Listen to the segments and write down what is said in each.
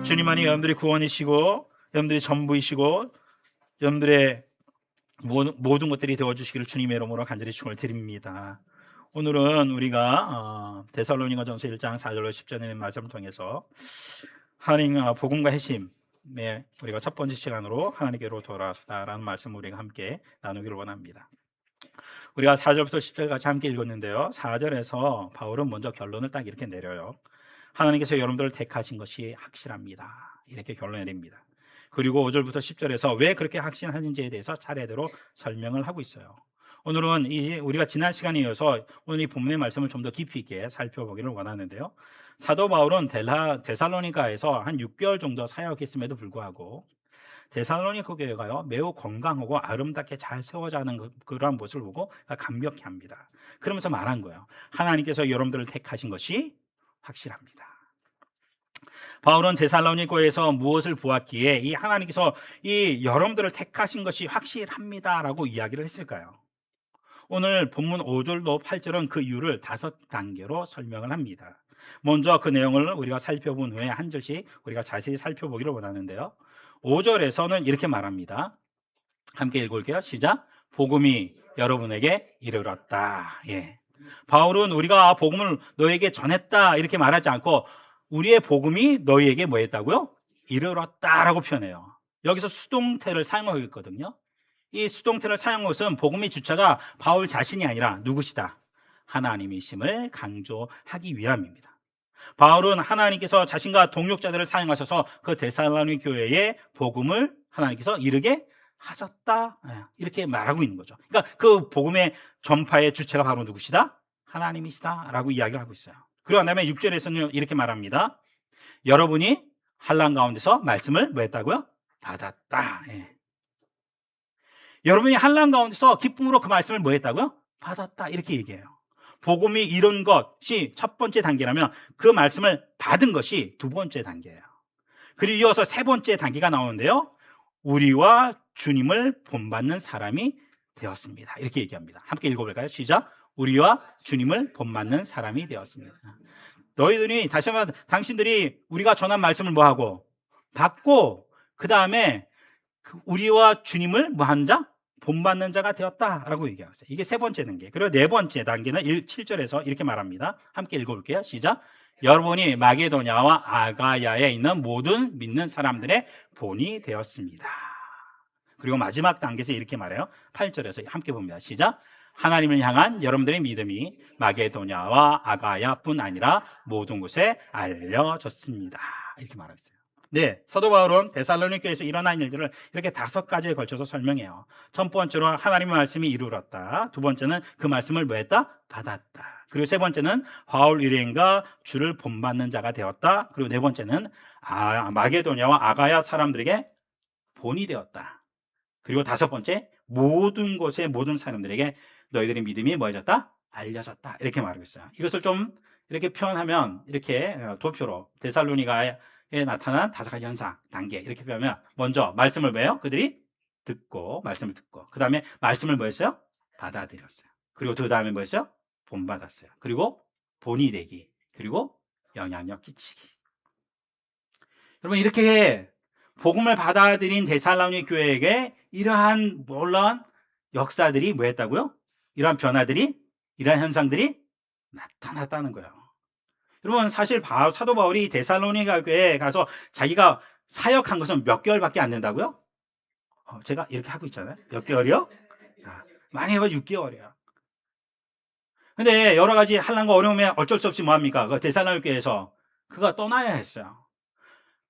주님만이 여러분들의 구원이시고 여러분들의 전부이시고 여러분들의 모든 것들이 되어주시기를 주님의 이름으로 간절히 축원을 드립니다. 오늘은 우리가 데살로니가전서 1장 4절로 10절의 말씀을 통해서 하나님 복음과 핵심의 우리가 첫 번째 시간으로 하나님께로 돌아서다라는 말씀을 우리가 함께 나누기를 원합니다. 우리가 4절부터 10절까지 함께 읽었는데요, 4절에서 바울은 먼저 결론을 딱 이렇게 내려요. 하나님께서 여러분들을 택하신 것이 확실합니다, 이렇게 결론을 냅니다. 그리고 5절부터 10절에서 왜 그렇게 확신하는지에 대해서 차례대로 설명을 하고 있어요. 오늘은 우리가 지난 시간에 이어서 오늘 이 본문의 말씀을 좀 더 깊이 있게 살펴보기를 원하는데요, 사도 바울은 데살로니가에서 한 6개월 정도 사역했음에도 불구하고 데살로니가 교회가요 매우 건강하고 아름답게 잘 세워가는 그러한 모습을 보고 감격해 합니다. 그러면서 말한 거예요. 하나님께서 여러분들을 택하신 것이 확실합니다. 바울은 데살로니가에서 무엇을 보았기에 이 하나님께서 이 여러분들을 택하신 것이 확실합니다라고 이야기를 했을까요? 오늘 본문 5절로 8절은 그 이유를 5단계로 설명을 합니다. 먼저 그 내용을 우리가 살펴본 후에 한 절씩 우리가 자세히 살펴보기를 원하는데요, 5절에서는 이렇게 말합니다. 함께 읽어볼게요. 시작. 복음이 여러분에게 이르렀다. 바울은 우리가 복음을 너에게 전했다 이렇게 말하지 않고 우리의 복음이 너희에게 뭐 했다고요? 이르렀다라고 표현해요. 여기서 수동태를 사용하고 있거든요. 이 수동태를 사용한 것은 복음의 주체가 바울 자신이 아니라 누구시다? 하나님이심을 강조하기 위함입니다. 바울은 하나님께서 자신과 동역자들을 사용하셔서 그 데살로니 교회에 복음을 하나님께서 이르게 하셨다 이렇게 말하고 있는 거죠. 그러니까 그 복음의 전파의 주체가 바로 누구시다? 하나님이시다 라고 이야기를 하고 있어요. 그리고 난 다음에 6절에서는 이렇게 말합니다. 여러분이 환난 가운데서 말씀을 뭐 했다고요? 받았다. 여러분이 환난 가운데서 기쁨으로 그 말씀을 뭐 했다고요? 받았다 이렇게 얘기해요. 복음이 이룬 것이 첫 번째 단계라면 그 말씀을 받은 것이 두 번째 단계예요. 그리고 이어서 세 번째 단계가 나오는데요, 우리와 주님을 본받는 사람이 되었습니다 이렇게 얘기합니다. 함께 읽어볼까요? 시작. 우리와 주님을 본받는 사람이 되었습니다. 너희들이 다시 한번 당신들이 우리가 전한 말씀을 뭐하고 받고 그 다음에 우리와 주님을 뭐하는 자? 본받는 자가 되었다라고 얘기하고 있어요. 이게 세 번째 단계. 그리고 네 번째 단계는 7절에서 이렇게 말합니다. 함께 읽어볼게요. 시작. 여러분이 마게도냐와 아가야에 있는 모든 믿는 사람들의 본이 되었습니다. 그리고 마지막 단계에서 이렇게 말해요. 8절에서 함께 봅니다. 시작. 하나님을 향한 여러분들의 믿음이 마게도냐와 아가야뿐 아니라 모든 곳에 알려졌습니다. 이렇게 말하고 있어요. 사도 바울은 데살로니 교회에서 일어난 일들을 이렇게 5가지에 걸쳐서 설명해요. 첫 번째로 하나님의 말씀이 이루어졌다. 두 번째는 그 말씀을 뭐 했다? 받았다. 그리고 세 번째는 바울 일행과 주를 본받는 자가 되었다. 그리고 네 번째는 마게도냐와 아가야 사람들에게 본이 되었다. 그리고 다섯 번째, 모든 곳의 모든 사람들에게 너희들의 믿음이 뭐해졌다? 알려졌다. 이렇게 말하고 있어요. 이것을 좀 이렇게 표현하면 이렇게 도표로 데살로니가에 나타난 5가지 현상, 단계 이렇게 표현하면 먼저 말씀을 뭐예요? 그들이 듣고 말씀을 듣고 그 다음에 말씀을 뭐 했어요? 받아들였어요. 그리고 그 다음에 뭐 했어요? 본받았어요. 그리고 본이 되기, 그리고 영향력 끼치기. 여러분, 이렇게 복음을 받아들인 데살로니 교회에게 이러한 놀라운 역사들이 뭐 했다고요? 이러한 변화들이, 이러한 현상들이 나타났다는 거예요. 여러분, 사실 사도 바울이 데살로니가 교회에 가서 자기가 사역한 것은 몇 개월밖에 안 된다고요? 제가 이렇게 하고 있잖아요. 몇 개월이요? 많이 해봐도 6개월이야. 근데 여러 가지 한란과 어려움에 어쩔 수 없이 뭐합니까? 그 데살로니가 교회에서 그가 떠나야 했어요.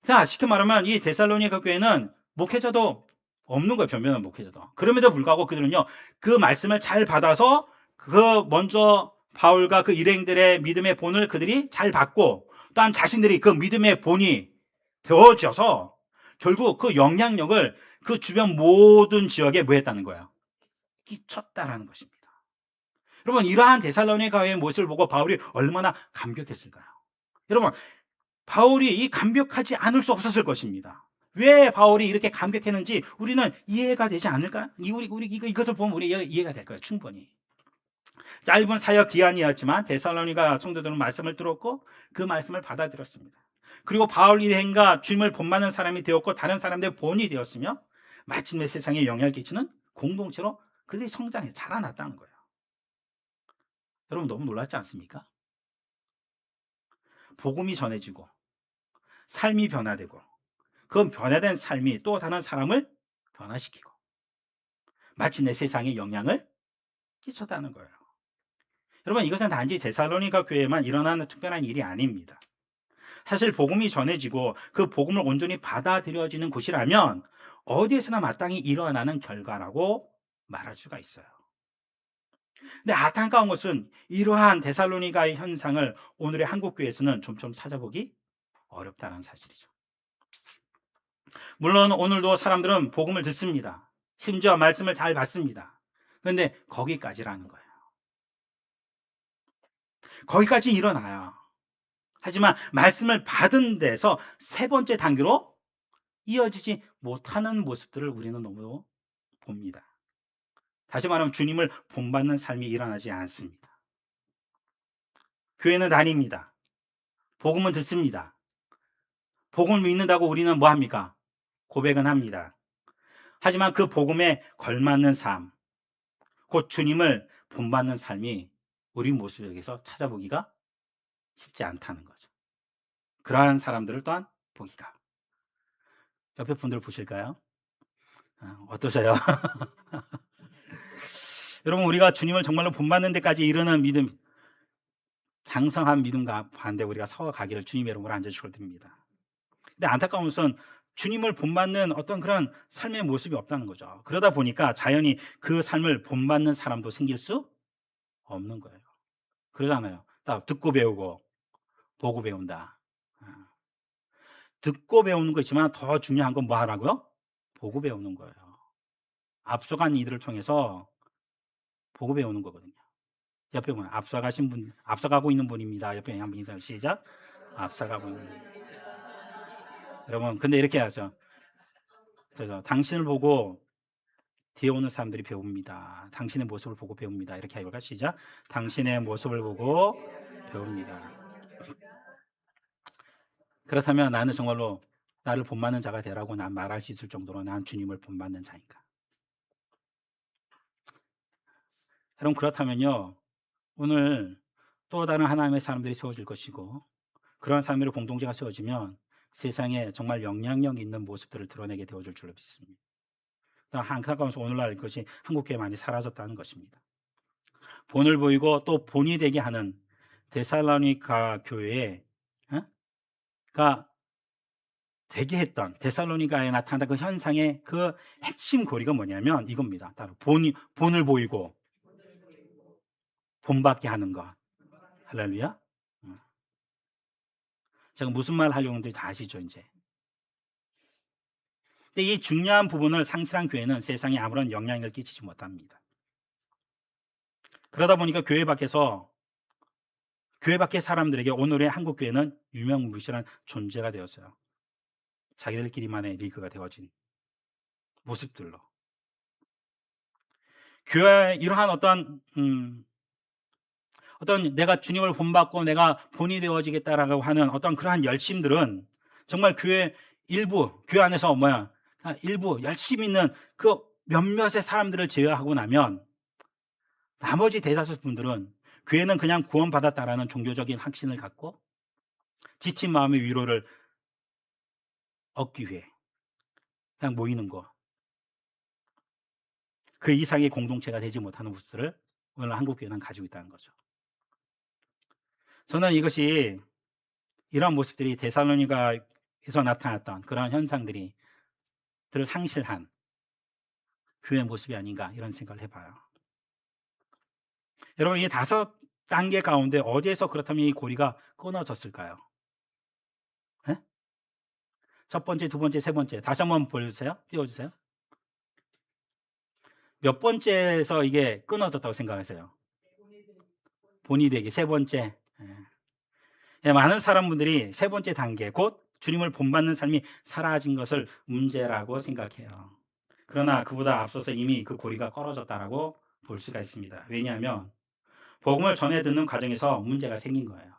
자, 쉽게 말하면 이 데살로니가 교회는 목회자도 없는 거예요. 변변한 목회자도. 그럼에도 불구하고 그들은요, 그 말씀을 잘 받아서 먼저 바울과 그 일행들의 믿음의 본을 그들이 잘 받고 또한 자신들이 그 믿음의 본이 되어져서 결국 그 영향력을 그 주변 모든 지역에 뭐 했다는 거예요? 끼쳤다라는 것입니다. 여러분, 이러한 데살로니가의 모습을 보고 바울이 얼마나 감격했을까요? 여러분, 바울이 이 감격하지 않을 수 없었을 것입니다. 왜 바울이 이렇게 감격했는지 우리는 이해가 되지 않을까요? 이것을 보면 우리 이해가 될 거예요. 충분히. 짧은 사역 기간이었지만 데살로니가 성도들은 말씀을 들었고 그 말씀을 받아들였습니다. 그리고 바울 일행과 주님을 본받는 사람이 되었고 다른 사람들의 본이 되었으며 마침내 세상에 영향을 끼치는 공동체로 그들이 성장해 자라났다는 거예요. 여러분 너무 놀랍지 않습니까? 복음이 전해지고 삶이 변화되고 그 변화된 삶이 또 다른 사람을 변화시키고 마침내 세상에 영향을 끼쳤다는 거예요. 여러분 이것은 단지 데살로니가 교회에만 일어나는 특별한 일이 아닙니다. 사실 복음이 전해지고 그 복음을 온전히 받아들여지는 곳이라면 어디에서나 마땅히 일어나는 결과라고 말할 수가 있어요. 근데 안타까운 것은 이러한 데살로니가의 현상을 오늘의 한국교회에서는 좀좀 찾아보기 어렵다는 사실이죠. 물론 오늘도 사람들은 복음을 듣습니다. 심지어 말씀을 잘 받습니다. 그런데 거기까지라는 거예요. 거기까지 일어나요. 하지만 말씀을 받은 데서 세 번째 단계로 이어지지 못하는 모습들을 우리는 너무 봅니다. 다시 말하면 주님을 본받는 삶이 일어나지 않습니다. 교회는 다닙니다. 복음은 듣습니다. 복음을 믿는다고 우리는 뭐 합니까? 고백은 합니다. 하지만 그 복음에 걸맞는 삶, 곧 주님을 본받는 삶이 우리 모습에서 찾아보기가 쉽지 않다는 거죠. 그러한 사람들을 또한 보기가. 옆에 분들 보실까요? 어떠세요? 여러분 우리가 주님을 정말로 본받는 데까지 이르는 믿음, 장성한 믿음과 반대 우리가 서가기를 주님의 이름으로 앉아주실 드립니다. 근데 안타까운 것은 주님을 본받는 어떤 그런 삶의 모습이 없다는 거죠. 그러다 보니까 자연히 그 삶을 본받는 사람도 생길 수 없는 거예요. 그러잖아요. 딱 듣고 배우고 보고 배운다. 듣고 배우는 거 있지만 더 중요한 건 뭐 하라고요? 보고 배우는 거예요. 앞서간 이들을 통해서 보고 배우는 거거든요. 옆에 보면 앞서가신 분, 앞서가고 있는 분입니다. 옆에 한번 인사 시작. 앞서가고 있는 분. 여러분, 근데 이렇게 하죠. 그래서 당신을 보고 뒤에 오는 사람들이 배웁니다. 당신의 모습을 보고 배웁니다. 이렇게 해볼까? 시작. 당신의 모습을 보고 배웁니다. 그렇다면 나는 정말로 나를 본받는 자가 되라고 난 말할 수 있을 정도로 난 주님을 본받는 자인가? 여러분 그렇다면요. 오늘 또 다른 하나님의 사람들이 세워질 것이고 그런 사람들의 공동체가 세워지면 세상에 정말 영향력 있는 모습들을 드러내게 되어줄 줄로 믿습니다. 안타까워서 오늘날 이것이 한국교회에 많이 사라졌다는 것입니다. 본을 보이고 또 본이 되게 하는 데살로니가 교회가 되게 했던 데살로니가에 나타난 그 현상의 그 핵심 고리가 뭐냐면 이겁니다. 따로 본을 보이고 본받게 하는 것. 할렐루야. 제가 무슨 말 하려고 하는지 다 아시죠 이제. 근데 이 중요한 부분을 상실한 교회는 세상에 아무런 영향을 끼치지 못합니다. 그러다 보니까 교회 밖의 사람들에게 오늘의 한국 교회는 유명무실한 존재가 되었어요. 자기들끼리만의 리그가 되어진 모습들로. 교회에 이러한 어떤 내가 주님을 본받고 내가 본이 되어지겠다라고 하는 어떤 그러한 열심들은 정말 교회 안에서 일부 열심히 있는 그 몇몇의 사람들을 제외하고 나면 나머지 대다수 분들은 교회는 그냥 구원받았다라는 종교적인 확신을 갖고 지친 마음의 위로를 얻기 위해 그냥 모이는 거. 그 이상의 공동체가 되지 못하는 모습들을 오늘 한국교회는 가지고 있다는 거죠. 저는 이것이 이런 모습들이 데살로니가에서 나타났던 그런 현상들을 상실한 교회 모습이 아닌가 이런 생각을 해봐요. 여러분 이 5단계 가운데 어디에서 그렇다면 이 고리가 끊어졌을까요? 네? 첫 번째, 두 번째, 세 번째 다시 한번 보여주세요. 띄워주세요. 몇 번째에서 이게 끊어졌다고 생각하세요? 본이 되기 세 번째. 많은 사람분들이 세 번째 단계 곧 주님을 본받는 삶이 사라진 것을 문제라고 생각해요. 그러나 그보다 앞서서 이미 그 고리가 끊어졌다라고 볼 수가 있습니다. 왜냐하면 복음을 전해 듣는 과정에서 문제가 생긴 거예요.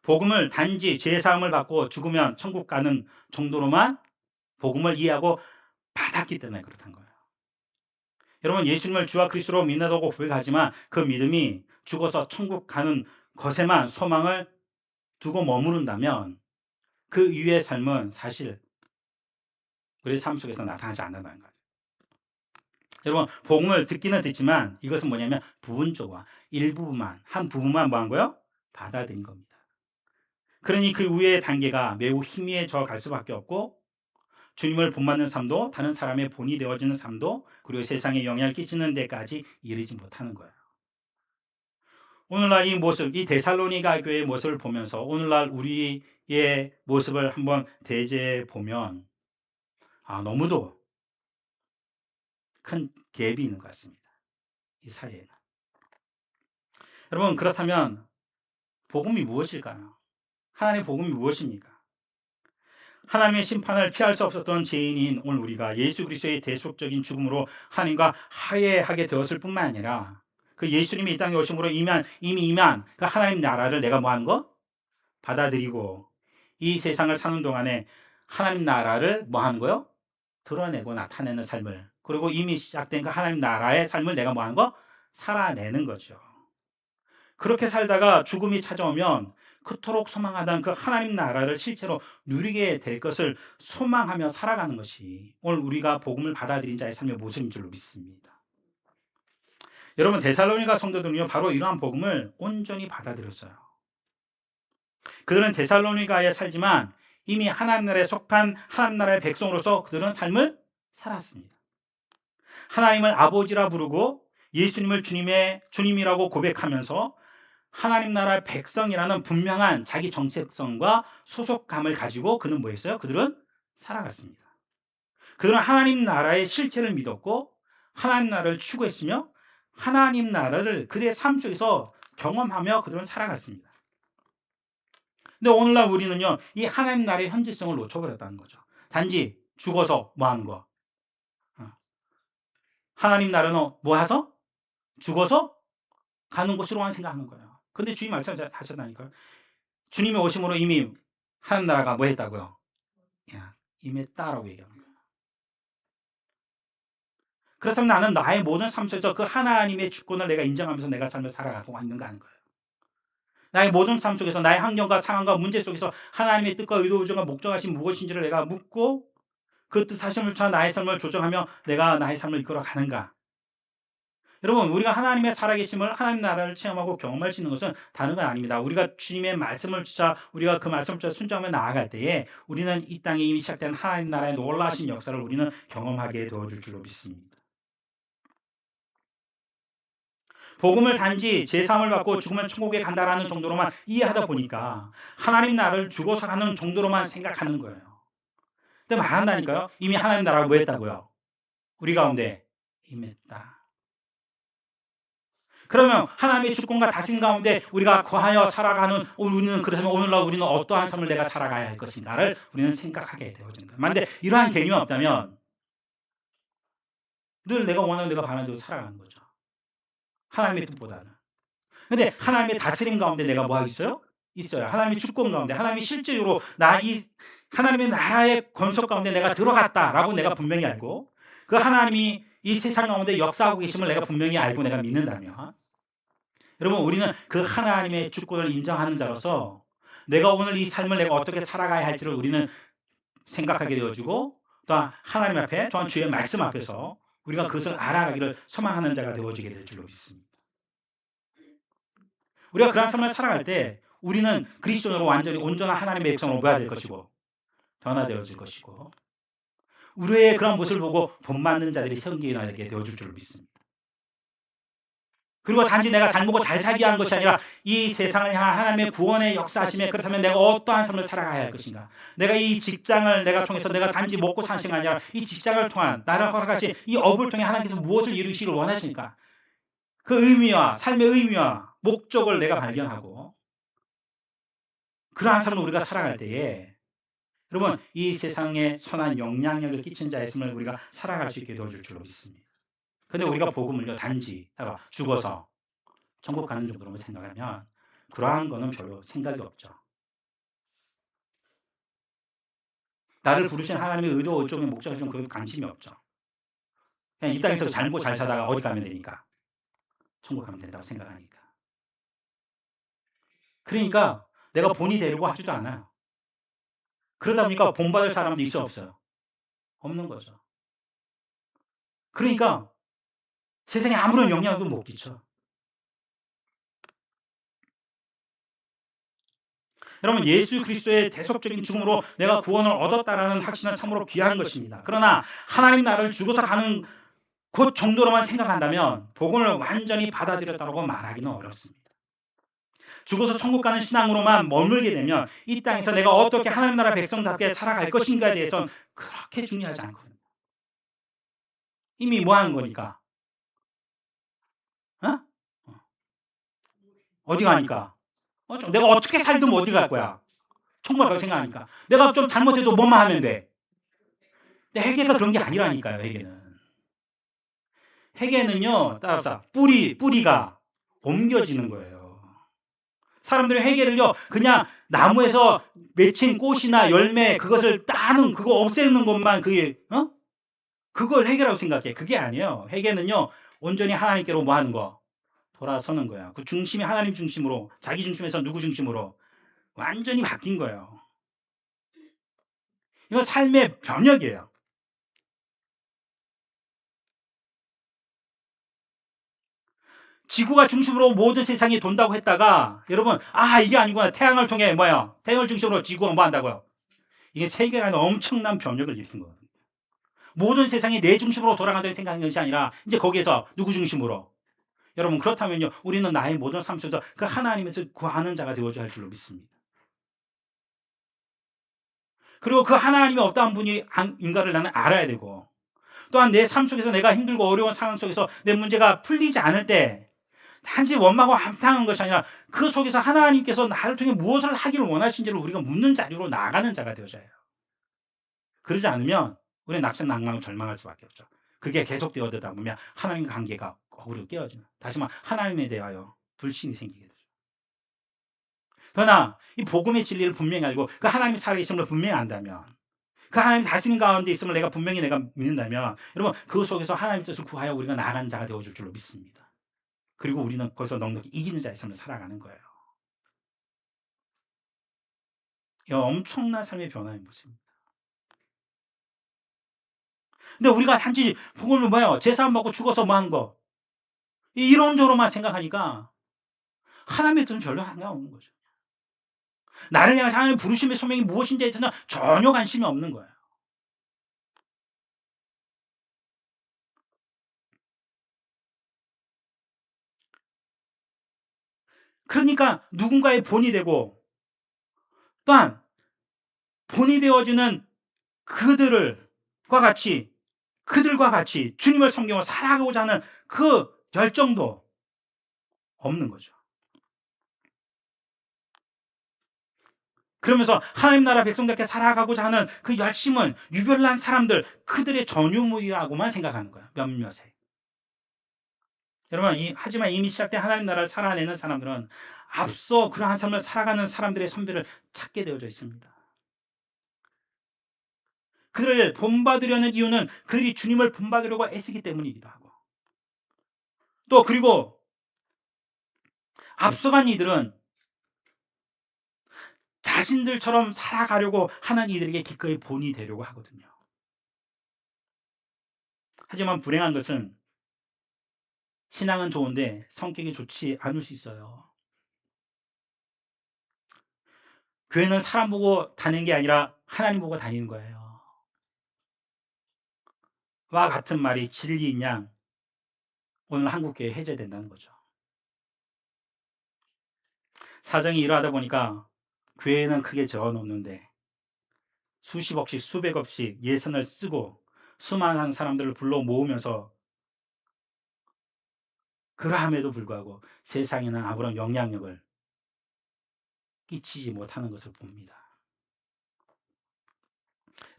복음을 단지 죄사함을 받고 죽으면 천국 가는 정도로만 복음을 이해하고 받았기 때문에 그렇단 거예요. 여러분, 예수님을 주와 그리스도로 믿는다고 고백하지만 그 믿음이 죽어서 천국 가는 것에만 소망을 두고 머무른다면 그 이후의 삶은 사실 우리의 삶 속에서 나타나지 않는다는 거예요. 여러분, 복음을 듣기는 듣지만 이것은 뭐냐면 부분적으로 일부분만, 한 부분만 뭐 한 거예요? 받아들인 겁니다. 그러니 그 위의 단계가 매우 희미해져 갈 수밖에 없고, 주님을 본받는 삶도, 다른 사람의 본이 되어지는 삶도, 그리고 세상에 영향을 끼치는 데까지 이르지 못하는 거예요. 오늘날 이 모습, 이 데살로니가 교회의 모습을 보면서 오늘날 우리의 모습을 한번 대제해 보면 너무도 큰 갭이 있는 것 같습니다. 이 사이에는. 여러분, 그렇다면 복음이 무엇일까요? 하나님의 복음이 무엇입니까? 하나님의 심판을 피할 수 없었던 죄인인 오늘 우리가 예수 그리스도의 대속적인 죽음으로 하나님과 화해하게 되었을 뿐만 아니라 그 예수님이 이 땅에 오심으로 이미 임한 그 하나님 나라를 내가 뭐 하는 거? 받아들이고 이 세상을 사는 동안에 하나님 나라를 뭐 하는 거요? 드러내고 나타내는 삶을, 그리고 이미 시작된 그 하나님 나라의 삶을 내가 뭐 하는 거? 살아내는 거죠. 그렇게 살다가 죽음이 찾아오면 그토록 소망하던 그 하나님 나라를 실제로 누리게 될 것을 소망하며 살아가는 것이 오늘 우리가 복음을 받아들인 자의 삶의 모습인 줄로 믿습니다. 여러분, 데살로니가 성도들은요 바로 이러한 복음을 온전히 받아들였어요. 그들은 데살로니가에 살지만 이미 하나님 나라에 속한 하나님 나라의 백성으로서 그들은 삶을 살았습니다. 하나님을 아버지라 부르고 예수님을 주님이라고 고백하면서 하나님 나라의 백성이라는 분명한 자기 정체성과 소속감을 가지고 그는 뭐 했어요? 그들은 살아갔습니다. 그들은 하나님 나라의 실체를 믿었고 하나님 나라를 추구했으며 하나님 나라를 그들의 삶 속에서 경험하며 그들은 살아갔습니다. 근데 오늘날 우리는요 이 하나님 나라의 현지성을 놓쳐버렸다는 거죠. 단지 죽어서 뭐 하는 거? 하나님 나라는 뭐 해서? 죽어서 가는 곳으로만 생각하는 거예요. 근데 주님 말씀하셨다니까요. 주님이 오심으로 이미 하나님 나라가 뭐 했다고요? 임했다라고 얘기하는 거예요. 그렇다면 나는 나의 모든 삶 속에서 그 하나님의 주권을 내가 인정하면서 내가 삶을 살아가고 있는가 하는 거예요. 나의 모든 삶 속에서 나의 환경과 상황과 문제 속에서 하나님의 뜻과 의도, 의정과 목적하신 무엇인지를 내가 묻고 그 뜻하심을 따라 나의 삶을 조정하며 내가 나의 삶을 이끌어 가는가. 여러분, 우리가 하나님의 살아계심을, 하나님 나라를 체험하고 경험할 수 있는 것은 다른 건 아닙니다. 우리가 주님의 말씀을 주자, 우리가 그 말씀을 주자 순종하며 나아갈 때에 우리는 이 땅에 이미 시작된 하나님 나라의 놀라신 역사를 우리는 경험하게 되어줄 줄로 믿습니다. 복음을 단지 제사함을 받고 죽으면 천국에 간다라는 정도로만 이해하다 보니까 하나님 나라를 죽어서 가는 정도로만 생각하는 거예요. 근데 말한다니까요. 이미 하나님 나라가 뭐 했다고요? 우리 가운데 임했다. 그러면 하나님의 주권과 다스림 가운데 우리가 거하여 살아가는 우리는, 그러면 오늘날 우리는 어떠한 삶을 내가 살아가야 할 것인가를 우리는 생각하게 되어지는 거예요. 만약에 이러한 개념이 없다면 늘 내가 원하는, 내가 바라는 대로 살아가는 거죠. 하나님의 뜻보다는. 근데 하나님의 다스림 가운데 내가 뭐 하고 있어요? 있어요. 하나님의 주권 가운데, 하나님이 실제로 하나님의 나라의 권속 가운데 내가 들어갔다라고 내가 분명히 알고, 그 하나님이 이 세상 가운데 역사하고 계심을 내가 분명히 알고 내가 믿는다면, 여러분, 우리는 그 하나님의 주권을 인정하는 자로서 내가 오늘 이 삶을 내가 어떻게 살아가야 할지를 우리는 생각하게 되어지고, 또 하나님 앞에, 또한 주의 말씀 앞에서 우리가 그것을 알아가기를 소망하는 자가 되어지게 될 줄로 믿습니다. 우리가 그런 삶을 살아갈 때 우리는 그리스도로 완전히 온전한 하나님의 백성으로 모여야 될 것이고 변화되어질 것이고, 우리의 그런 모습을 보고 본받는 자들이 생기게 되어질 줄로 믿습니다. 그리고 단지 내가 잘 먹고 잘 살기 위한 것이 아니라 이 세상을 향한 하나님의 구원의 역사하심에, 그렇다면 내가 어떠한 삶을 살아가야 할 것인가. 내가 이 직장을 내가 통해서 내가 단지 먹고 사는 것이 아니라 이 직장을 통한, 나를 허락하신 이 업을 통해 하나님께서 무엇을 이루시기를 원하십니까? 그 의미와 삶의 의미와 목적을 내가 발견하고 그러한 삶을 우리가 살아갈 때에, 여러분, 이 세상에 선한 영향력을 끼친 자의 삶을 우리가 살아갈 수 있게 도와줄 줄로 믿습니다. 근데 우리가 복음을요 단지 죽어서 천국 가는 정도로만 생각하면 그러한 거는 별로 생각이 없죠. 나를 부르신 하나님의 의도, 어쩌면 목적이 좀 그런 관심이 없죠. 그냥 이 땅에서 잘 먹고 잘 사다가 어디 가면 되니까. 천국 가면 된다고 생각하니까. 그러니까 내가 본이 되려고 하지도 않아요. 그러다 보니까 본받을 사람도 있어 없어요? 없는 거죠. 그러니까 세상에 아무런 영향도 못 끼쳐. 여러분, 예수 그리스도의 대속적인 죽음으로 내가 구원을 얻었다라는 확신은 참으로 귀한 것입니다. 그러나 하나님 나라를 죽어서 가는 그 정도로만 생각한다면 복음을 완전히 받아들였다고 말하기는 어렵습니다. 죽어서 천국 가는 신앙으로만 머물게 되면 이 땅에서 내가 어떻게 하나님 나라 백성답게 살아갈 것인가에 대해서는 그렇게 중요하지 않거든요. 이미 뭐 하는 거니까? 어? 어디 가니까? 내가 어떻게 살든 어디 갈 거야? 천국 갈 생각하니까. 내가 좀 잘못해도 뭐만 하면 돼? 근데 회개가 그런 게 아니라니까요. 회개는요, 따라서 뿌리가 옮겨지는 거예요. 사람들이 회개를요, 그냥 나무에서 맺힌 꽃이나 열매, 그것을 따는, 그거 없애는 것만 그걸 회개라고 생각해. 그게 아니에요. 회개는요, 온전히 하나님께로 뭐 하는 거? 돌아서는 거야. 그 중심이 하나님 중심으로, 자기 중심에서 누구 중심으로? 완전히 바뀐 거예요. 이건 삶의 변혁이에요. 지구가 중심으로 모든 세상이 돈다고 했다가 여러분 이게 아니구나. 태양을 통해 태양을 중심으로 지구가 뭐 한다고요? 이게 세계관의 엄청난 변혁을 일으킨 거예요. 모든 세상이 내 중심으로 돌아간다고 생각하는 것이 아니라 이제 거기에서 누구 중심으로? 여러분 그렇다면요. 우리는 나의 모든 삶 속에서 그 하나님에서 구하는 자가 되어줘야 할 줄로 믿습니다. 그리고 그 하나님이 어떠한 분인가를 나는 알아야 되고 또한 내 삶 속에서 내가 힘들고 어려운 상황 속에서 내 문제가 풀리지 않을 때 단지 원망하고 한탄한 것이 아니라 그 속에서 하나님께서 나를 통해 무엇을 하기를 원하신지를 우리가 묻는 자리로 나아가는 자가 되어져야 해요. 그러지 않으면 우리는 낙심, 낭망, 절망할 수밖에 없죠. 그게 계속되어다 보면 하나님과 관계가 어그로 깨어지는, 다시 말해 하나님에 대하여 불신이 생기게 되죠. 그러나 이 복음의 진리를 분명히 알고 그 하나님이 살아계심을 분명히 안다면, 그 하나님 다스림 가운데 있음을 내가 분명히 믿는다면, 여러분 그 속에서 하나님의 뜻을 구하여 우리가 나아가는 자가 되어줄 줄로 믿습니다. 그리고 우리는 거기서 넉넉히 이기는 자의 삶을 살아가는 거예요. 이 엄청난 삶의 변화의 모습입니다. 근데 우리가 단지 복음을 제사 먹고 죽어서 뭐 한 거, 이론적으로만 생각하니까 하나님의 뜻은 별로 안 나오는 거죠. 나를 향한 하나님의 부르심의 소명이 무엇인지에 대해서는 전혀 관심이 없는 거예요. 그러니까 누군가의 본이 되고 또한 본이 되어지는 그들과 같이 주님을 섬기며 살아가고자 하는 그 열정도 없는 거죠. 그러면서 하나님 나라 백성답게 살아가고자 하는 그 열심은 유별난 사람들, 그들의 전유물이라고만 생각하는 거예요. 몇몇에. 여러분, 하지만 이미 시작된 하나님 나라를 살아내는 사람들은 앞서 그러한 삶을 살아가는 사람들의 선배를 찾게 되어져 있습니다. 그들을 본받으려는 이유는 그들이 주님을 본받으려고 애쓰기 때문이기도 하고, 또 그리고 앞서간 이들은 자신들처럼 살아가려고 하는 이들에게 기꺼이 본이 되려고 하거든요. 하지만 불행한 것은 신앙은 좋은데 성격이 좋지 않을 수 있어요. 교회는 사람 보고 다니는 게 아니라 하나님 보고 다니는 거예요. 와 같은 말이 진리인 양 오늘 한국교회 해제된다는 거죠. 사정이 이러하다 보니까 교회는 크게 저어놓는데 수십억씩 수백억씩 예산을 쓰고 수많은 사람들을 불러 모으면서 그러함에도 불구하고 세상에는 아무런 영향력을 끼치지 못하는 것을 봅니다.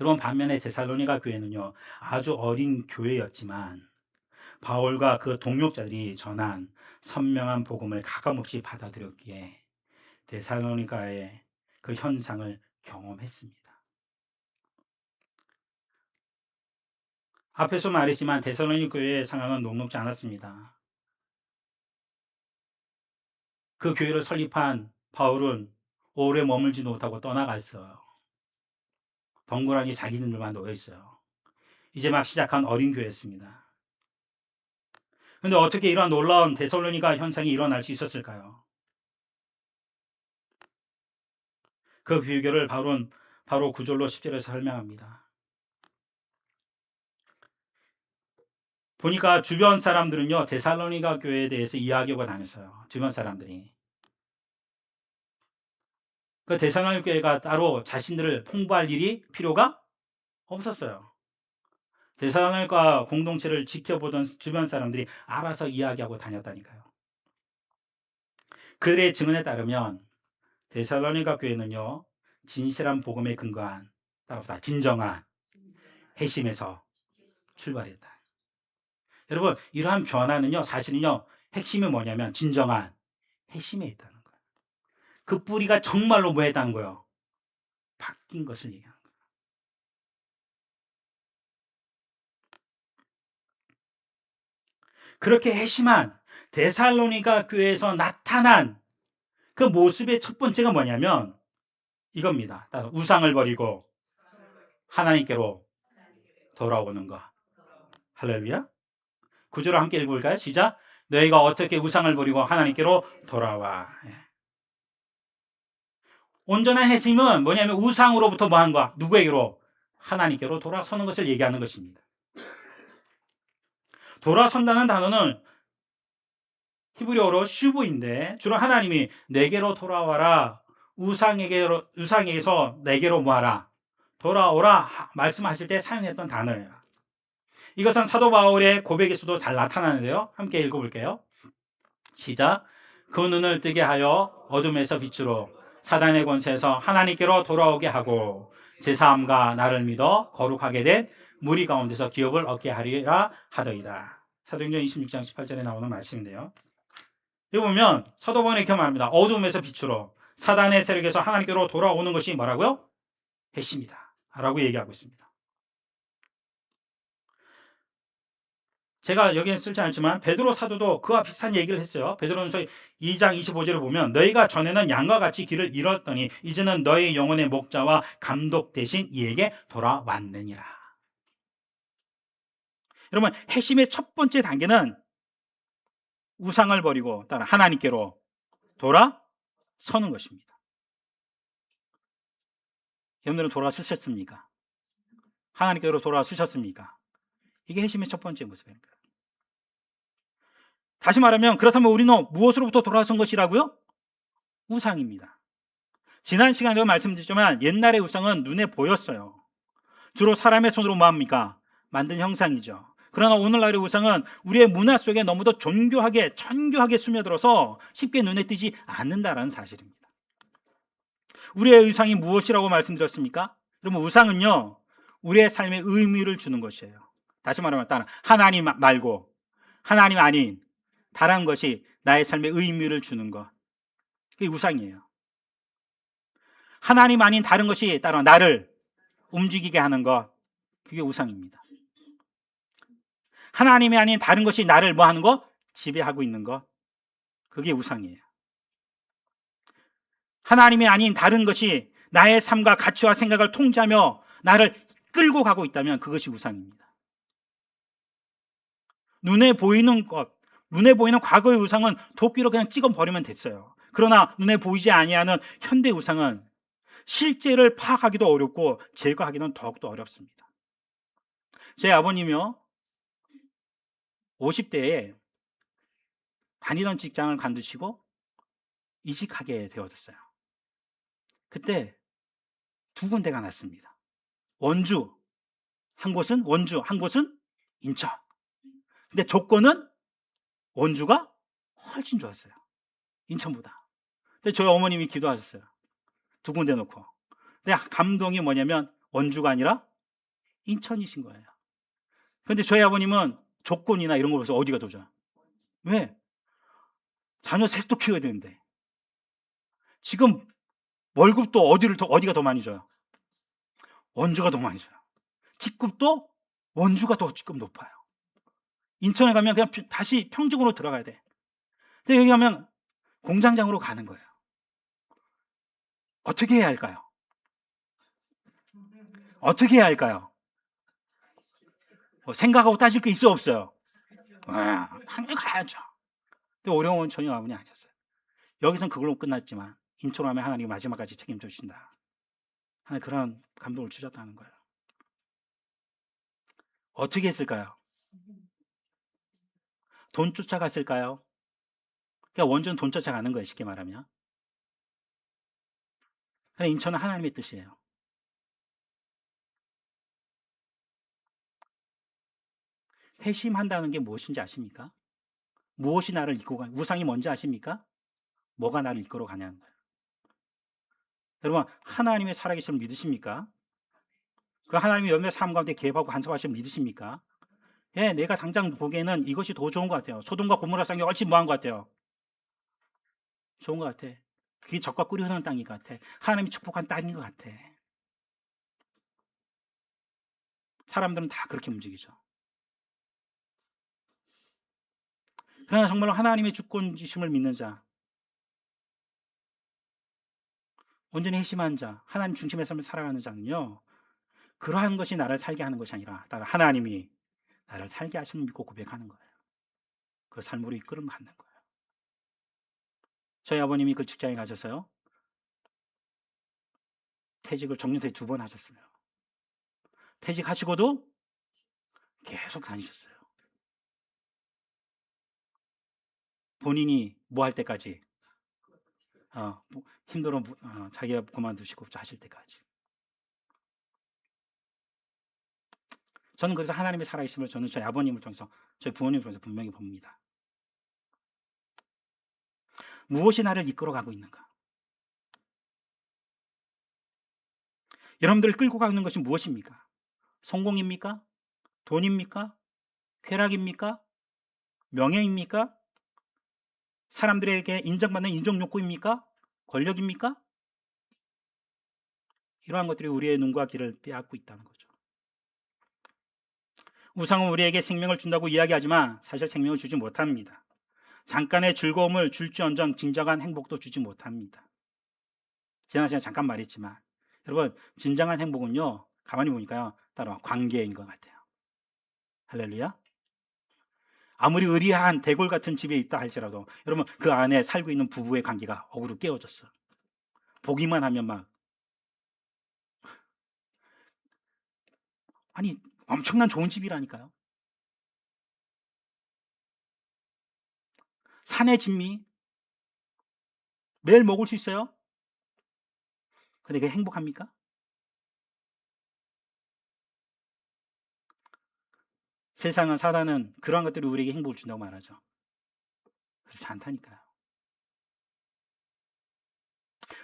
여러분 반면에 데살로니가 교회는요 아주 어린 교회였지만 바울과 그 동역자들이 전한 선명한 복음을 가감없이 받아들였기에 데살로니가의 그 현상을 경험했습니다. 앞에서 말했지만 데살로니가 교회의 상황은 녹록지 않았습니다. 그 교회를 설립한 바울은 오래 머물지 못하고 떠나갔어요. 덩그러니 자기들만 놓여있어요. 이제 막 시작한 어린 교회였습니다. 그런데 어떻게 이러한 놀라운 데살로니가 현상이 일어날 수 있었을까요? 그 비결을 바울은 바로 9절로 10절에서 설명합니다. 보니까 주변 사람들은요, 데살로니가 교회에 대해서 이야기하고 다녔어요. 주변 사람들이. 그 데살로니가 교회가 따로 자신들을 풍부할 일이 필요가 없었어요. 데살로니가 공동체를 지켜보던 주변 사람들이 알아서 이야기하고 다녔다니까요. 그들의 증언에 따르면 데살로니가 교회는요, 진실한 복음에 근거한, 따라보다 진정한 핵심에서 출발했다. 여러분, 이러한 변화는요, 사실은요, 핵심이 뭐냐면 진정한 핵심에 있다는 거예요. 그 뿌리가 정말로 뭐 했다는 거예요? 바뀐 것을 얘기하는 거예요. 그렇게 핵심한 데살로니가 교회에서 나타난 그 모습의 첫 번째가 뭐냐면 이겁니다. 우상을 버리고 하나님께로 돌아오는 것. 할렐루야. 구절을 함께 읽어볼까요? 시작. 너희가 어떻게 우상을 버리고 하나님께로 돌아와. 온전한 핵심은 뭐냐면 우상으로부터 뭐 한 거야? 누구에게로? 하나님께로 돌아서는 것을 얘기하는 것입니다. 돌아선다는 단어는 히브리어로 슈브인데 주로 하나님이 내게로 돌아와라, 우상에게서 내게로 모아라, 돌아오라 말씀하실 때 사용했던 단어예요. 이것은 사도 바울의 고백에서도 잘 나타나는데요. 함께 읽어볼게요. 시작. 그 눈을 뜨게 하여 어둠에서 빛으로 사단의 권세에서 하나님께로 돌아오게 하고 제3가 나를 믿어 거룩하게 된 무리 가운데서 기업을 얻게 하리라 하더이다. 사도행전 26장 18절에 나오는 말씀인데요. 여기 보면 사도 바울이 이렇게 말합니다. 어둠에서 빛으로 사단의 세력에서 하나님께로 돌아오는 것이 뭐라고요? 핵심이다 라고 얘기하고 있습니다. 제가 여기는 쓰지 않지만 베드로 사도도 그와 비슷한 얘기를 했어요. 베드로전서 2장 25절을 보면 너희가 전에는 양과 같이 길을 잃었더니 이제는 너희 영혼의 목자와 감독 대신 이에게 돌아왔느니라. 여러분, 핵심의 첫 번째 단계는 우상을 버리고 따라 하나님께로 돌아서는 것입니다. 여러분들은 돌아서셨습니까? 하나님께로 돌아서셨습니까? 이게 핵심의 첫 번째 모습입니다. 다시 말하면 그렇다면 우리는 무엇으로부터 돌아선 것이라고요? 우상입니다. 지난 시간에도 말씀드렸지만 옛날의 우상은 눈에 보였어요. 주로 사람의 손으로 뭐합니까? 만든 형상이죠. 그러나 오늘날의 우상은 우리의 문화 속에 너무도 정교하게 스며들어서 쉽게 눈에 띄지 않는다는 사실입니다. 우리의 우상이 무엇이라고 말씀드렸습니까? 여러분, 우상은요, 우리의 삶에 의미를 주는 것이에요. 다시 말하면 하나님 말고 하나님 아닌 다른 것이 나의 삶에 의미를 주는 것, 그게 우상이에요. 하나님 아닌 다른 것이 따로 나를 움직이게 하는 것, 그게 우상입니다. 하나님이 아닌 다른 것이 나를 뭐 하는 것? 지배하고 있는 것, 그게 우상이에요. 하나님이 아닌 다른 것이 나의 삶과 가치와 생각을 통제하며 나를 끌고 가고 있다면 그것이 우상입니다. 눈에 보이는 것, 눈에 보이는 과거의 우상은 도끼로 그냥 찍어버리면 됐어요. 그러나 눈에 보이지 아니하는 현대 우상은 실제를 파악하기도 어렵고 제거하기는 더욱더 어렵습니다. 제 아버님이요, 50대에 다니던 직장을 관두시고 이직하게 되어졌어요. 그때 두 군데가 났습니다. 원주 한 곳은 인천. 근데 조건은 원주가 훨씬 좋았어요. 인천보다. 근데 저희 어머님이 기도하셨어요. 두 군데 놓고. 근데 감동이 뭐냐면 원주가 아니라 인천이신 거예요. 그런데 저희 아버님은 조건이나 이런 거 보면서 어디가 더 좋아? 왜? 자녀 셋도 키워야 되는데. 지금 월급도 어디가 더 많이 줘요? 원주가 더 많이 줘요. 직급도 원주가 더 지금 높아요. 인천에 가면 그냥 다시 평지으로 들어가야 돼. 근데 여기 가면 공장장으로 가는 거예요. 어떻게 해야 할까요? 어떻게 해야 할까요? 생각하고 따질 게 있어 없어요? 당연히 가야죠. 근데 어려운 건 전혀 아무리 아니었어요. 여기선 그걸로 끝났지만 인천으로 하면 하나님이 마지막까지 책임져 주신다 하는 그런 감동을 주셨다는 거예요. 어떻게 했을까요? 돈 쫓아갔을까요? 그러니까 원전 돈 쫓아가는 거예요, 쉽게 말하면. 그러니까 인천은 하나님의 뜻이에요. 회심한다는 게 무엇인지 아십니까? 무엇이 나를 이끌고 가냐? 우상이 뭔지 아십니까? 뭐가 나를 이끌어 가냐는 거예요. 여러분, 하나님의 살아계심을 믿으십니까? 그 하나님의 연대 삶 가운데 개입하고 간섭하심을 믿으십니까? 예, 내가 당장 보기에는 이것이 더 좋은 것 같아요. 소돔과 고모라 쌍이 훨씬 뭐한 것 같아요? 좋은 것 같아. 그게 젖과 꿀이 흐르는 땅인 것 같아. 하나님이 축복한 땅인 것 같아. 사람들은 다 그렇게 움직이죠. 그러나 정말로 하나님의 주권지심을 믿는 자, 온전히 회심한 자, 하나님 중심의 삶을 살아가는 자는요, 그러한 것이 나를 살게 하는 것이 아니라 따라 하나님이 나를 살게 하심을 믿고 고백하는 거예요. 그 삶으로 이끌음 받는 거예요. 저희 아버님이 그 직장에 가셔서요, 퇴직을 정년퇴 2번 하셨어요. 퇴직하시고도 계속 다니셨어요. 본인이 뭐 할 때까지, 힘들어, 자기가 그만두시고 하실 때까지. 저는 그래서 하나님의 살아계심을 저는 저희 아버님을 통해서, 저희 부모님을 통해서 분명히 봅니다. 무엇이 나를 이끌어가고 있는가? 여러분들을 끌고 가는 것이 무엇입니까? 성공입니까? 돈입니까? 쾌락입니까? 명예입니까? 사람들에게 인정받는 인정욕구입니까? 권력입니까? 이러한 것들이 우리의 눈과 귀를 빼앗고 있다는 거죠. 우상은 우리에게 생명을 준다고 이야기하지만 사실 생명을 주지 못합니다. 잠깐의 즐거움을 줄지언정 진정한 행복도 주지 못합니다. 지난 시간에 잠깐 말했지만 여러분, 진정한 행복은요, 가만히 보니까요, 따로 관계인 것 같아요. 할렐루야. 아무리 의리한 대골 같은 집에 있다 할지라도 여러분, 그 안에 살고 있는 부부의 관계가 어그로 깨어졌어. 보기만 하면 막, 아니, 엄청난 좋은 집이라니까요. 산의 진미 매일 먹을 수 있어요. 근데 그게 행복합니까? 세상은, 사단은 그러한 것들이 우리에게 행복을 준다고 말하죠. 그렇지 않다니까요.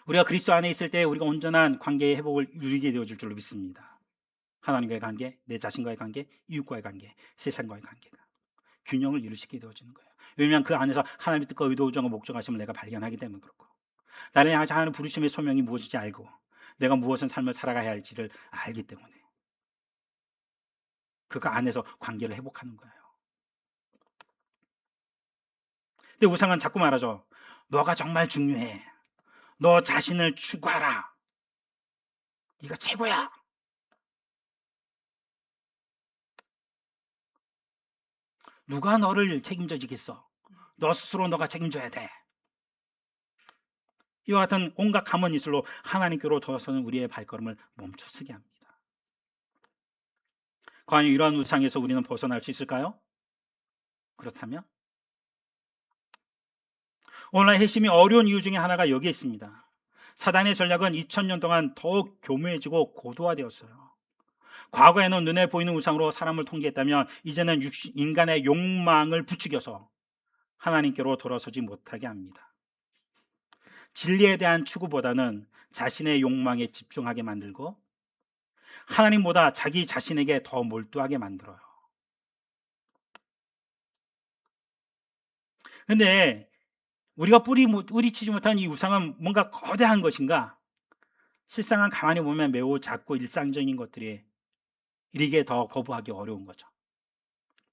우리가 그리스도 안에 있을 때 우리가 온전한 관계의 회복을 누리게 되어줄 줄로 믿습니다. 하나님과의 관계, 내 자신과의 관계, 이웃과의 관계, 세상과의 관계가 균형을 이루시게 되어지는 거예요. 왜냐하면 그 안에서 하나님의 뜻과 의도, 우정과 목적하심을 내가 발견하기 때문에 그렇고, 나를 향하신 하나님의 부르심의 소명이 무엇인지 알고 내가 무엇은 삶을 살아가야 할지를 알기 때문에 그 안에서 관계를 회복하는 거예요. 근데 우상은 자꾸 말하죠. 너가 정말 중요해. 너 자신을 추구하라. 네가 최고야. 누가 너를 책임져 주겠어? 너 스스로 너가 책임져야 돼. 이와 같은 온갖 가면이슬로 하나님께로 돌아서는 우리의 발걸음을 멈춰서게 합니다. 과연 이러한 우상에서 우리는 벗어날 수 있을까요? 그렇다면 오늘날 핵심이 어려운 이유 중에 하나가 여기에 있습니다. 사단의 전략은 2000년 동안 더욱 교묘해지고 고도화되었어요. 과거에는 눈에 보이는 우상으로 사람을 통제했다면 이제는 인간의 욕망을 부추겨서 하나님께로 돌아서지 못하게 합니다. 진리에 대한 추구보다는 자신의 욕망에 집중하게 만들고 하나님보다 자기 자신에게 더 몰두하게 만들어요. 근데 우리가 뿌리치지 못한 이 우상은 뭔가 거대한 것인가? 실상은 가만히 보면 매우 작고 일상적인 것들이 이게 더 거부하기 어려운 거죠.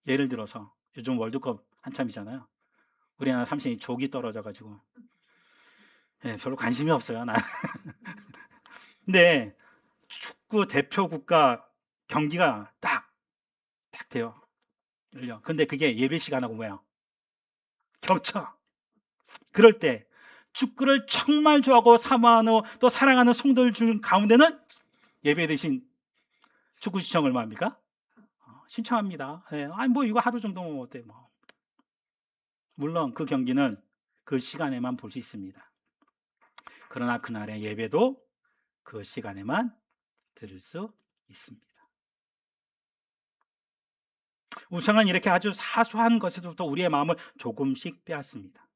예를 들어서 요즘 월드컵 한참이잖아요. 우리나라 삼성이 족이 떨어져가지고 별로 관심이 없어요. 나. 근데 축구 대표 국가 경기가 딱 돼요. 열려. 근데 그게 예배 시간하고 뭐야? 겹쳐. 그럴 때 축구를 정말 좋아하고 사모하는 또 사랑하는 성도들 중 가운데는 예배 대신 축구 시청 얼마입니까? 신청합니다. 아니 뭐 이거 하루 정도면 어때 뭐. 물론 그 경기는 그 시간에만 볼 수 있습니다. 그러나 그날의 예배도 그 시간에만 들을 수 있습니다. 우상은 이렇게 아주 사소한 것에서부터 우리의 마음을 조금씩 빼앗습니다.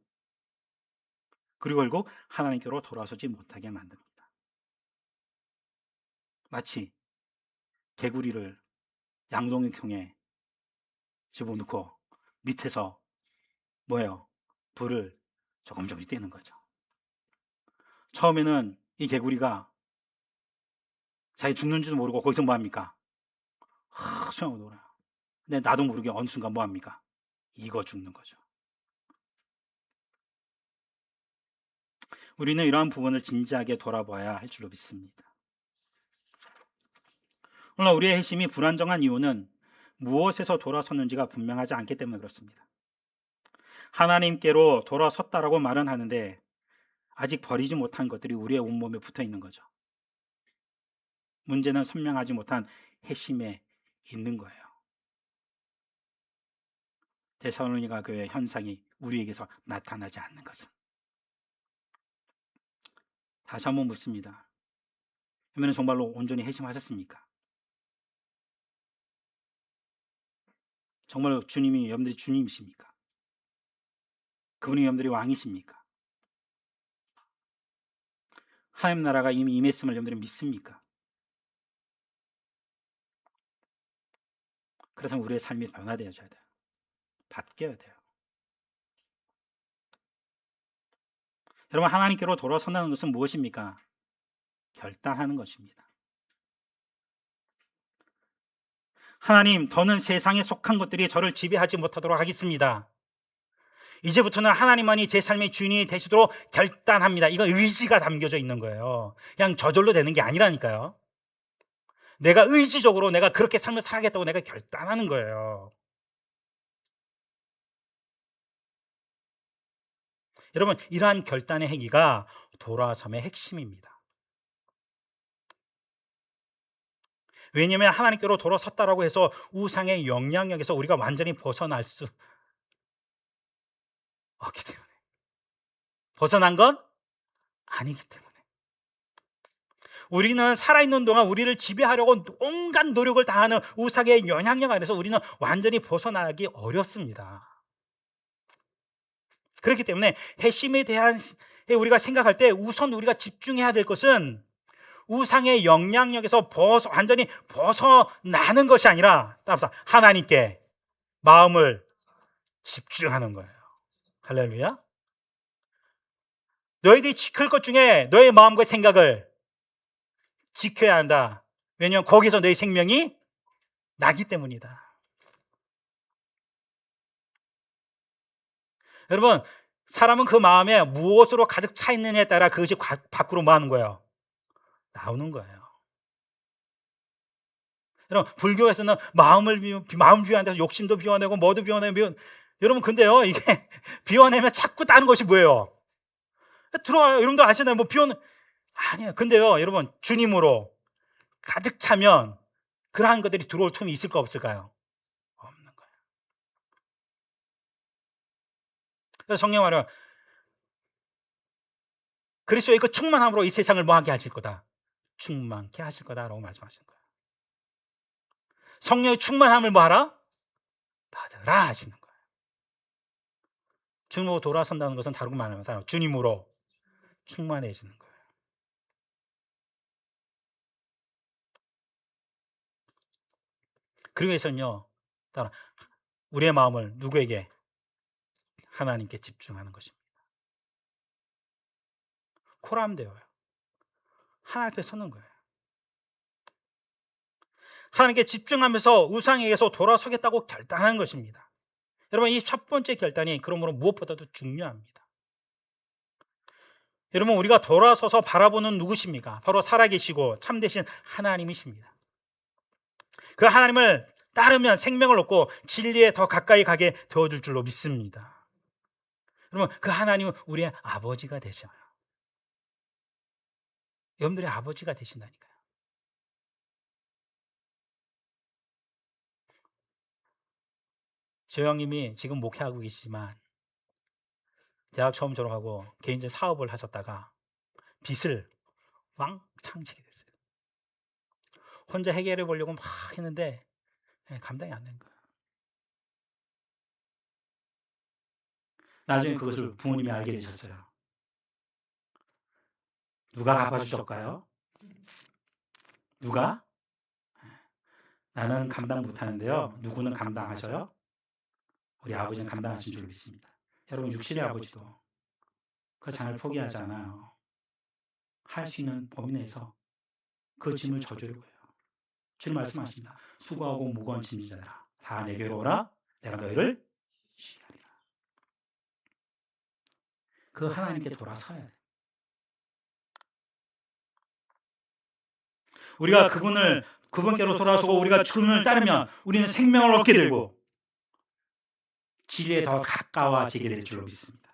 그리고 결국 하나님께로 돌아서지 못하게 만듭니다. 마치 개구리를 양동이통에 집어넣고 밑에서 뭐예요? 불을 조금씩 떼는 거죠. 처음에는 이 개구리가 자기 죽는 줄도 모르고 거기서 뭐합니까? 수영하고 놀아요. 근데 나도 모르게 어느 순간 뭐합니까? 익어 죽는 거죠. 우리는 이러한 부분을 진지하게 돌아봐야 할 줄로 믿습니다. 물론 우리의 핵심이 불안정한 이유는 무엇에서 돌아섰는지가 분명하지 않기 때문에 그렇습니다. 하나님께로 돌아섰다라고 말은 하는데 아직 버리지 못한 것들이 우리의 온몸에 붙어 있는 거죠. 문제는 선명하지 못한 핵심에 있는 거예요. 데살로니가 교회 현상이 우리에게서 나타나지 않는 것은. 다시 한번 묻습니다. 그러면 정말로 온전히 회심하셨습니까? 정말 주님이 여러분들이 주님이십니까? 그분이 여러분들이 왕이십니까? 하나님 나라가 이미 임했음을 여러분들이 믿습니까? 그렇다면 우리의 삶이 변화되어져야 돼요. 바뀌어야 돼요. 여러분, 하나님께로 돌아선다는 것은 무엇입니까? 결단하는 것입니다. 하나님, 더는 세상에 속한 것들이 저를 지배하지 못하도록 하겠습니다. 이제부터는 하나님만이 제 삶의 주인이 되시도록 결단합니다. 이거 의지가 담겨져 있는 거예요. 그냥 저절로 되는 게 아니라니까요. 내가 의지적으로 내가 그렇게 삶을 살아야겠다고 내가 결단하는 거예요. 여러분, 이러한 결단의 행위가 돌아섬의 핵심입니다. 왜냐하면 하나님께로 돌아섰다라고 해서 우상의 영향력에서 우리가 완전히 벗어날 수 없기 때문에. 벗어난 건 아니기 때문에. 우리는 살아있는 동안 우리를 지배하려고 온갖 노력을 다하는 우상의 영향력 안에서 우리는 완전히 벗어나기 어렵습니다. 그렇기 때문에 핵심에 대한 우리가 생각할 때 우선 우리가 집중해야 될 것은 우상의 영향력에서 완전히 벗어나는 것이 아니라 따라서 하나님께 마음을 집중하는 거예요. 할렐루야. 너희들이 지킬 것 중에 너의 마음과 생각을 지켜야 한다. 왜냐하면 거기서 너의 생명이 나기 때문이다. 여러분, 사람은 그 마음에 무엇으로 가득 차 있느냐에 따라 그것이 밖으로 뭐 하는 거예요? 나오는 거예요. 여러분, 불교에서는 마음 비워야 돼서 욕심도 비워내고 뭐도 비워내고 여러분, 근데요, 이게 비워내면 자꾸 다른 것이 뭐예요? 들어와요. 여러분도 아시나요? 뭐 아니에요. 근데요, 여러분, 주님으로 가득 차면 그러한 것들이 들어올 틈이 있을까 없을까요? 없는 거예요. 그래서 성경 말은 그리스도의 그 충만함으로 이 세상을 뭐하게 하실 거다? 충만케 하실 거다라고 말씀하신 거예요. 성령의 충만함을 뭐하라? 받으라 하시는 거예요. 주님으로 돌아선다는 것은 다르고 말하면 주님으로 충만해지는 거예요. 그러기 위해서는요, 우리의 마음을 누구에게? 하나님께 집중하는 것입니다. 코라면 돼요. 하나님 앞에 서는 거예요. 하나님께 집중하면서 우상에게서 돌아서겠다고 결단한 것입니다. 여러분, 이 첫 번째 결단이 그러므로 무엇보다도 중요합니다. 여러분, 우리가 돌아서서 바라보는 누구십니까? 바로 살아계시고 참되신 하나님이십니다. 그 하나님을 따르면 생명을 얻고 진리에 더 가까이 가게 되어줄 줄로 믿습니다. 여러분, 그 하나님은 우리의 아버지가 되셔요. 여러분들의 아버지가 되신다니까요. 저 형님이 지금 목회하고 계시지만 대학 처음 졸업하고 개인적 사업을 하셨다가 빚을 왕창 지게 됐어요. 혼자 해결해 보려고 막 했는데 감당이 안 된 거예요. 나중에 그것을 부모님이 알게 되셨어요. 누가 갚아주셨을까요? 누가? 나는 감당 못하는데요. 누구는 감당하셔요? 우리 아버지는 감당하신 줄 믿습니다. 여러분, 육신의 아버지도 그 장을 포기하지 않아요. 할 수 있는 범위 내에서 그 짐을 져주려고 해요. 주님 말씀하십니다. 수고하고 무거운 짐진 자들아, 다 내게로 오라. 내가 너희를 쉬게 하리라. 그 하나님께 돌아서야 돼. 우리가 그분께로 돌아서고 우리가 그분을 따르면 우리는 생명을 얻게 되고 진리에 더 가까워지게 될 줄로 믿습니다.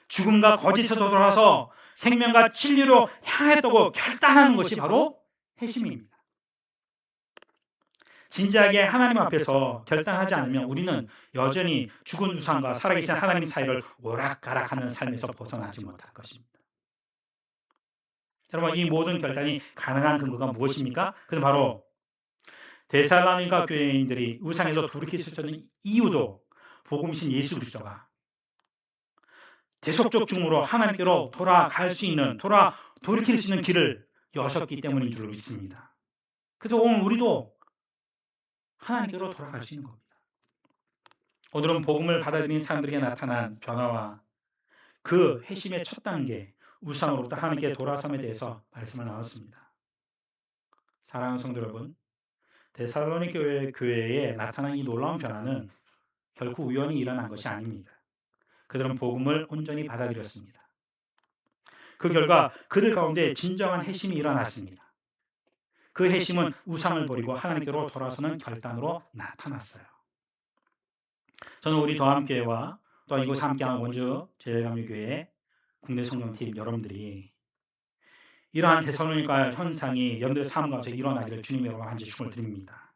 죽음과 거짓에서 돌아서 생명과 진리로 향했다고 결단하는 것이 바로 회심입니다. 진지하게 하나님 앞에서 결단하지 않으면 우리는 여전히 죽은 우상과 살아계신 하나님 사이를 오락가락하는 삶에서 벗어나지 못할 것입니다. 여러분, 이 모든 결단이 가능한 근거가 무엇입니까? 그건 바로 데살로니가 교회인들이 우상에서 돌이킬 수 있었던 이유도 복음이신 예수 그리스도가 대속적 중으로 하나님께로 돌아갈 수 있는, 돌이킬 수 있는 길을 여셨기 때문인 줄로 믿습니다. 그래서 오늘 우리도 하나님께로 돌아갈 수 있는 겁니다. 오늘은 복음을 받아들인 사람들에게 나타난 변화와 그 회심의 첫 단계, 우상으로부터 하나님께 돌아섬에 대해서 말씀을 나눴습니다. 사랑하는 성도 여러분, 데살로니가 교회에 나타난 이 놀라운 변화는 결코 우연히 일어난 것이 아닙니다. 그들은 복음을 온전히 받아들였습니다. 그 결과 그들 가운데 진정한 회심이 일어났습니다. 그 회심은 우상을 버리고 하나님께로 돌아서는 결단으로 나타났어요. 저는 우리 더함교회와 또 이곳 함께하는 원주 제일감리교회 국내 성령팀 여러분들이 이러한 데살로니가 현상이 여러분들의 삶 가운데 일어나기를 주님의 이름으로 간절히 축원을 드립니다.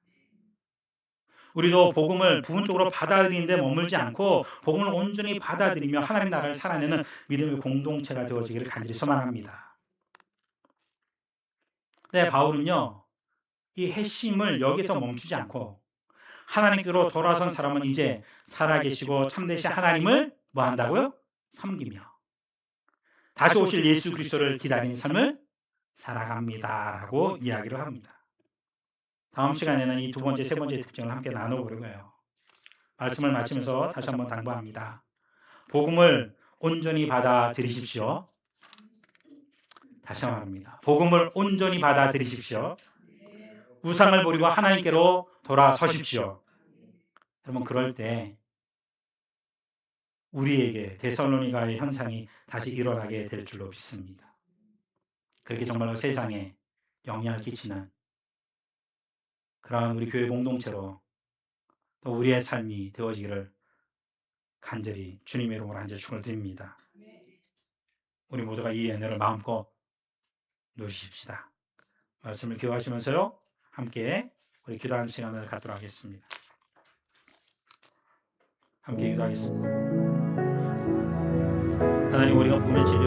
우리도 복음을 부분적으로 받아들이는데 머물지 않고 복음을 온전히 받아들이며 하나님 나라를 살아내는 믿음의 공동체가 되어지기를 간절히 소망합니다. 네, 바울은요, 이 회심을 여기서 멈추지 않고 하나님께로 돌아선 사람은 이제 살아계시고 참되신 하나님을 뭐 한다고요? 섬기며 다시 오실 예수 그리스도를 기다리는 삶을 살아갑니다라고 이야기를 합니다. 다음 시간에는 이 두 번째, 세 번째 특징을 함께 나눠보려고 해요. 말씀을 마치면서 다시 한번 당부합니다. 복음을 온전히 받아들이십시오. 다시 한번 말합니다. 복음을 온전히 받아들이십시오. 우상을 버리고 하나님께로 돌아서십시오. 여러분, 그럴 때 우리에게 데살로니가의 현상이 다시 일어나게 될 줄로 믿습니다. 그렇게 정말로 세상에 영향을 끼치는 그러한 우리 교회 공동체로 또 우리의 삶이 되어지기를 간절히 주님의 이름으로 간절히 축원을 드립니다. 우리 모두가 이 은혜를 마음껏 누리십시다. 말씀을 기억하시면서요, 함께 우리 기도하는 시간을 갖도록 하겠습니다. 함께 기도하겠습니다. 하나님, 우리가 복음의 진리